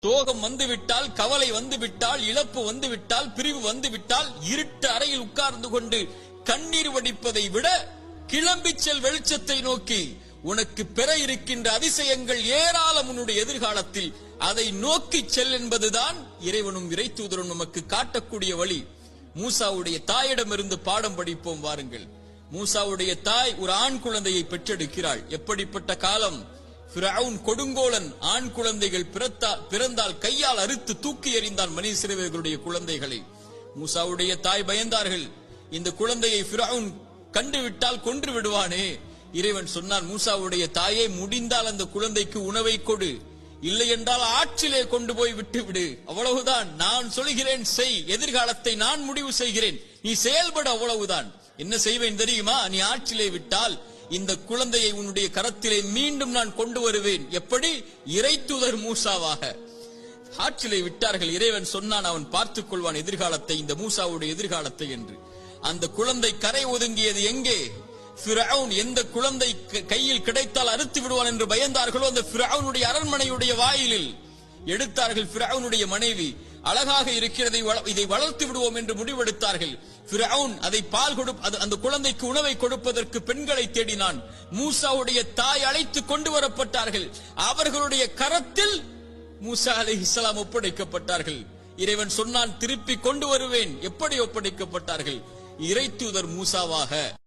சோகம் வந்துவிட்டால், கவலை வந்துவிட்டால், இழப்பு வந்துவிட்டால், பிரிவு வந்துவிட்டால், இருட்டு அறையில் உட்கார்ந்து கொண்டு கண்ணீர் வடிப்பதை விட கிளம்பி செல் வெளிச்சத்தை நோக்கி. உனக்கு பெற இருக்கின்ற அதிசயங்கள் ஏராளம் உன்னுடைய எதிர்காலத்தில். அதை நோக்கி செல் என்பதுதான் இறைவனும் இறை தூதரும் நமக்கு காட்டக்கூடிய வழி. மூசாவுடைய தாயிடமிருந்து பாடம் படிப்போம் வாருங்கள். மூசாவுடைய தாய் ஒரு ஆண் குழந்தையை பெற்றெடுக்கிறாள். எப்படிப்பட்ட காலம்! ஃபிரவுன் கொடுங்கோலன் ஆண் குழந்தைகள் பிறந்தால் கையால் அறுத்து தூக்கி எறிந்தான் மனி இஸ்ரவேலர்களுடைய குழந்தைகளை. மூசாவுடைய தாய் பயந்தார்கள், இந்த குழந்தையை ஃபிரவுன் கண்டுவிட்டால் கொன்று விடுவானே. இறைவன் சொன்னான், மூசாவுடைய தாயே, முடிந்தால் அந்த குழந்தைக்கு உணவை கொடு, இல்லை என்றால் ஆற்றிலே கொண்டு போய் விட்டுவிடு. அவ்வளவுதான், நான் சொல்கிறேன் செய், எதிர்காலத்தை நான் முடிவு செய்கிறேன், நீ செயல்பட, அவ்வளவுதான். என்ன செய்வேன் தெரியுமா? நீ ஆற்றிலே விட்டால் இந்த குழந்தையை உன்னுடைய கரத்திலே மீண்டும் நான் கொண்டு வருவேன். எப்படி? இறை தூதர் மூசாவாக. ஆற்றிலே விட்டார்கள். இறைவன் சொன்னான், அவன் பார்த்துக் கொள்வான் எதிர்காலத்தை, இந்த மூசாவுடைய எதிர்காலத்தை என்று. அந்த குழந்தை கரை ஒதுங்கியது எங்கே? ஃபிரவுன் எந்த குழந்தை கையில் கிடைத்தால் அறுத்து விடுவான் என்று பயந்தார்களோ அந்த ஃபிரவுனுடைய அரண்மனையுடைய வாயிலில் எடுத்தார்கள். ஃபிரவுனுடைய மனைவி அழகாக இருக்கிறதை, இதை வளர்த்து விடுவோம் என்று முடிவெடுத்தார்கள். ஃபிரவுன் அதை அந்த குழந்தைக்கு உணவை கொடுப்பதற்கு பெண்களை தேடினான். மூசாவுடைய தாய் அழைத்து கொண்டு வரப்பட்டார்கள். அவர்களுடைய கரத்தில் மூசா அலைஹிஸ்ஸலாம் ஒப்படைக்கப்பட்டார்கள். இறைவன் சொன்னான், திருப்பி கொண்டு வருவேன். எப்படி ஒப்படைக்கப்பட்டார்கள்? இறை தூதர் மூசாவாக.